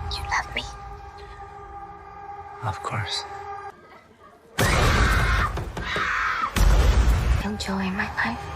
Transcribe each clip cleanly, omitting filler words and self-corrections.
You love me. Of course. Enjoy my life.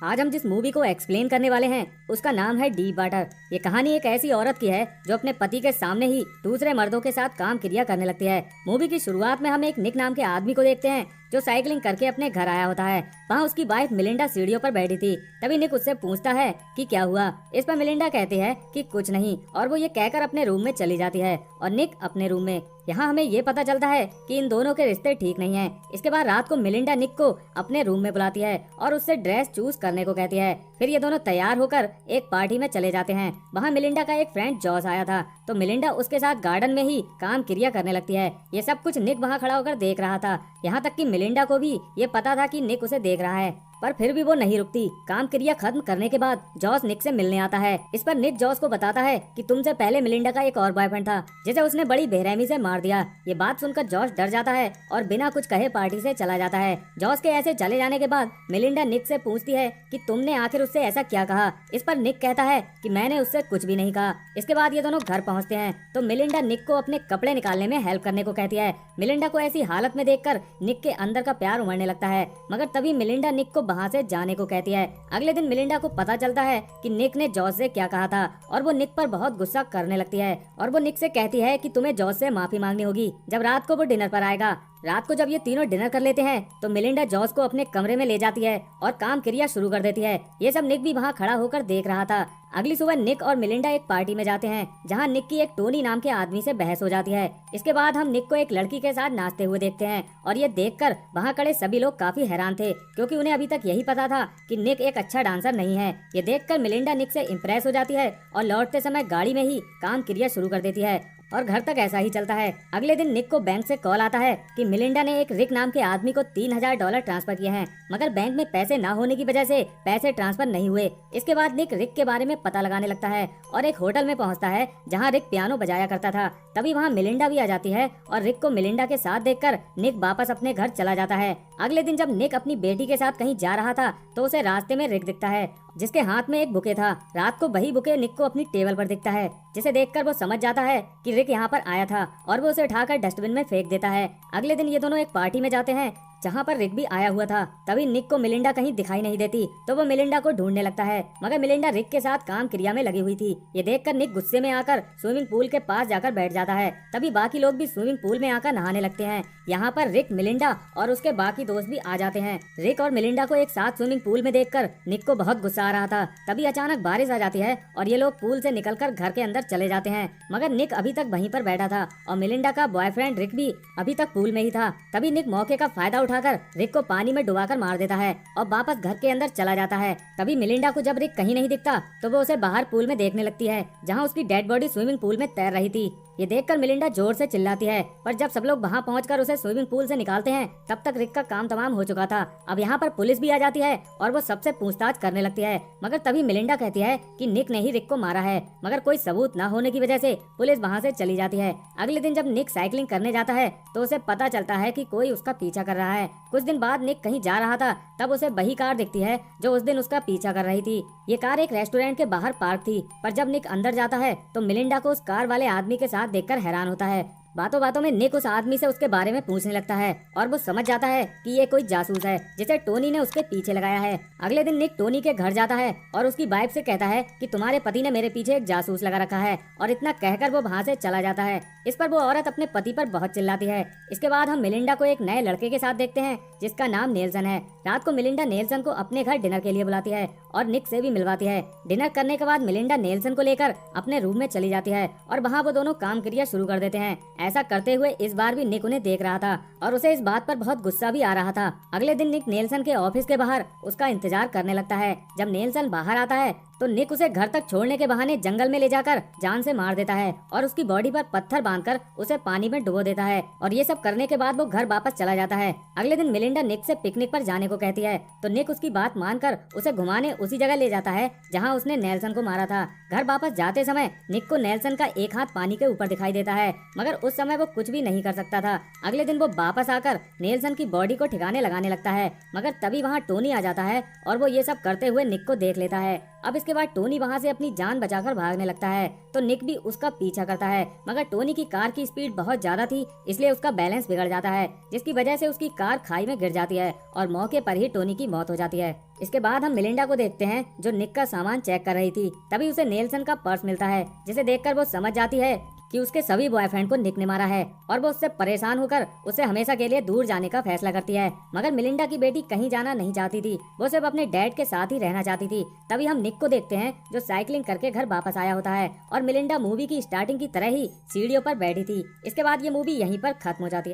आज हम जिस मूवी को एक्सप्लेन करने वाले हैं उसका नाम है डीप वाटर। ये कहानी एक ऐसी औरत की है जो अपने पति के सामने ही दूसरे मर्दों के साथ काम क्रिया करने लगती है। मूवी की शुरुआत में हम एक निक नाम के आदमी को देखते हैं जो साइकिलिंग करके अपने घर आया होता है। वहाँ उसकी वाइफ मिलिंडा सीढ़ियों पर बैठी थी। तभी निक उससे पूछता है कि क्या हुआ। इस पर मिलिंडा कहती है कि कुछ नहीं, और वो ये कहकर अपने रूम में चली जाती है और निक अपने रूम में। यहाँ हमें ये पता चलता है कि इन दोनों के रिश्ते ठीक नहीं हैं। इसके बाद रात को मिलिंडा निक को अपने रूम में बुलाती है और उससे ड्रेस चूज करने को कहती है। फिर ये दोनों तैयार होकर एक पार्टी में चले जाते हैं। वहाँ मिलिंडा का एक फ्रेंड जॉस आया था, तो मिलिंडा उसके साथ गार्डन में ही काम क्रिया करने लगती है। ये सब कुछ निक वहाँ खड़ा होकर देख रहा था। यहाँ तक कि मिलिंडा को भी ये पता था कि निक उसे देख रहा है, पर फिर भी वो नहीं रुकती। काम क्रिया खत्म करने के बाद जॉस निक से मिलने आता है। इस पर निक जॉस को बताता है कि तुमसे पहले मिलिंडा का एक और बॉयफ्रेंड था जिसे उसने बड़ी बेरहमी से मार दिया। ये बात सुनकर जॉस डर जाता है और बिना कुछ कहे पार्टी से चला जाता है। जॉस के ऐसे चले जाने के बाद मिलिंडा निक से पूछती है कि तुमने आखिर उससे ऐसा क्या कहा। इस पर निक कहता है कि मैंने उससे कुछ भी नहीं कहा। इसके बाद ये दोनों घर पहुँचते हैं तो मिलिंडा निक को अपने कपड़े निकालने में हेल्प करने को कहती है। मिलिंडा को ऐसी हालत में देखकर निक के अंदर का प्यार उमड़ने लगता है, मगर तभी मिलिंडा निक को वहाँ से जाने को कहती है। अगले दिन मिलिंडा को पता चलता है कि निक ने जॉस से क्या कहा था और वो निक पर बहुत गुस्सा करने लगती है और वो निक से कहती है कि तुम्हें जॉस से माफी मांगनी होगी जब रात को वो डिनर पर आएगा। रात को जब ये तीनों डिनर कर लेते हैं तो मिलिंडा जॉस को अपने कमरे में ले जाती है और काम क्रिया शुरू कर देती है। ये सब निक भी वहाँ खड़ा होकर देख रहा था। अगली सुबह निक और मिलिंडा एक पार्टी में जाते हैं जहाँ निक की एक टोनी नाम के आदमी से बहस हो जाती है। इसके बाद हम निक को एक लड़की के साथ नाचते हुए देखते हैं और ये देखकर वहाँ खड़े सभी लोग काफी हैरान थे, क्योंकि उन्हें अभी तक यही पता था कि निक एक अच्छा डांसर नहीं है। ये देखकर मिलिंडा निक से इम्प्रेस हो जाती है और लौटते समय गाड़ी में ही काम क्रिया शुरू कर देती है और घर तक ऐसा ही चलता है। अगले दिन निक को बैंक से कॉल आता है कि मिलिंडा ने एक रिक नाम के आदमी को $3000 ट्रांसफर किए हैं, मगर बैंक में पैसे ना होने की वजह से पैसे ट्रांसफर नहीं हुए। इसके बाद निक रिक के बारे में पता लगाने लगता है और एक होटल में पहुंचता है जहां रिक पियानो बजाया करता था। तभी वहां मिलिंडा भी आ जाती है और रिक को मिलिंडा के साथ देखकर निक वापस अपने घर चला जाता है। अगले दिन जब निक अपनी बेटी के साथ कहीं जा रहा था तो उसे रास्ते में रिक दिखता है जिसके हाथ में एक बुके था। रात को वही बुके निक को अपनी टेबल पर दिखता है, जिसे देखकर वो समझ जाता है कि रिक यहाँ पर आया था और वो उसे उठाकर डस्टबिन में फेंक देता है। अगले दिन ये दोनों एक पार्टी में जाते हैं जहाँ पर रिक भी आया हुआ था। तभी निक को मिलिंडा कहीं दिखाई नहीं देती तो वो मिलिंडा को ढूंढने लगता है, मगर मिलिंडा रिक के साथ काम क्रिया में लगी हुई थी। ये देखकर निक गुस्से में आकर स्विमिंग पूल के पास जाकर बैठ जाता है। तभी बाकी लोग भी स्विमिंग पूल में आकर नहाने लगते हैं। यहाँ पर रिक, मिलिंडा और उसके बाकी दोस्त भी आ जाते हैं। रिक और मिलिंडा को एक साथ स्विमिंग पूल में देखकर निक को बहुत गुस्सा आ रहा था। तभी अचानक बारिश आ जाती है और ये लोग पूल से निकलकर घर के अंदर चले जाते हैं, मगर निक अभी तक वहीं पर बैठा था और मिलिंडा का बॉयफ्रेंड रिक भी अभी तक पूल में ही था। तभी निक मौके का फायदा उठाकर रिक को पानी में डुबाकर मार देता है और वापस घर के अंदर चला जाता है। तभी मिलिंडा को जब रिक कहीं नहीं दिखता तो वो उसे बाहर पूल में देखने लगती है जहाँ उसकी डेड बॉडी स्विमिंग पूल में तैर रही थी। ये देखकर मिलिंडा जोर से चिल्लाती है, पर जब सब लोग वहाँ पहुंचकर उसे स्विमिंग पूल से निकालते हैं तब तक रिक का काम तमाम हो चुका था। अब यहाँ पर पुलिस भी आ जाती है और वो सबसे पूछताछ करने लगती है, मगर तभी मिलिंडा कहती है कि निक ने ही रिक को मारा है, मगर कोई सबूत न होने की वजह से पुलिस वहाँ से चली जाती है। अगले दिन जब निक साइकिलिंग करने जाता है तो उसे पता चलता है कि कोई उसका पीछा कर रहा है। कुछ दिन बाद निक कहीं जा रहा था तब उसे वही कार दिखती है जो उस दिन उसका पीछा कर रही थी। ये कार एक रेस्टोरेंट के बाहर पार्क थी, पर जब निक अंदर जाता है तो मिलिंडा को उस कार वाले आदमी के साथ देखकर हैरान होता है। बातों बातों में निक उस आदमी से उसके बारे में पूछने लगता है और वो समझ जाता है कि ये कोई जासूस है जिसे टोनी ने उसके पीछे लगाया है। अगले दिन निक टोनी के घर जाता है और उसकी वाइफ से कहता है कि तुम्हारे पति ने मेरे पीछे एक जासूस लगा रखा है, और इतना कहकर वो वहाँ से चला जाता है। इस पर वो औरत अपने पति पर बहुत चिल्लाती है। इसके बाद हम मिलिंडा को एक नए लड़के के साथ देखते हैं जिसका नाम नेल्सन है। रात को मिलिंडा नेल्सन को अपने घर डिनर के लिए बुलाती है और निक से भी मिलवाती है। डिनर करने के बाद मिलिंडा नेल्सन को लेकर अपने रूम में चली जाती है और वहाँ वो दोनों काम क्रिया शुरू कर देते हैं। ऐसा करते हुए इस बार भी निक उन्हें देख रहा था और उसे इस बात पर बहुत गुस्सा भी आ रहा था। अगले दिन निक नेल्सन के ऑफिस के बाहर उसका इंतजार करने लगता है। जब नेल्सन बाहर आता है तो निक उसे घर तक छोड़ने के बहाने जंगल में ले जाकर जान से मार देता है और उसकी बॉडी पर पत्थर बांधकर उसे पानी में डुबो देता है, और ये सब करने के बाद वो घर वापस चला जाता है। अगले दिन मिलिंडा निक से पिकनिक पर जाने को कहती है तो निक उसकी बात मानकर उसे घुमाने उसी जगह ले जाता है जहाँ उसने नेल्सन को मारा था। घर वापस जाते समय निक को नेल्सन का एक हाथ पानी के ऊपर दिखाई देता है, मगर उस समय वो कुछ भी नहीं कर सकता था। अगले दिन वो वापस आकर नेल्सन की बॉडी को ठिकाने लगाने लगता है, मगर तभी वहाँ टोनी आ जाता है और वो ये सब करते हुए निक को देख लेता है। अब इसके बाद टोनी वहाँ से अपनी जान बचाकर भागने लगता है तो निक भी उसका पीछा करता है, मगर टोनी की कार की स्पीड बहुत ज्यादा थी इसलिए उसका बैलेंस बिगड़ जाता है, जिसकी वजह से उसकी कार खाई में गिर जाती है और मौके पर ही टोनी की मौत हो जाती है। इसके बाद हम मिलिंडा को देखते हैं जो निक का सामान चेक कर रही थी। तभी उसे नेल्सन का पर्स मिलता है, जिसे देखकर वो समझ जाती है कि उसके सभी बॉयफ्रेंड को निक ने मारा है और वो उससे परेशान होकर उससे हमेशा के लिए दूर जाने का फैसला करती है। मगर मिलिंडा की बेटी कहीं जाना नहीं चाहती थी, वो सिर्फ अपने डैड के साथ ही रहना चाहती थी। तभी हम निक को देखते हैं जो साइकिलिंग करके घर वापस आया होता है और मिलिंडा मूवी की स्टार्टिंग की तरह ही सीढ़ियों पर बैठी थी। इसके बाद ये मूवी यहीं पर खत्म हो जाती है।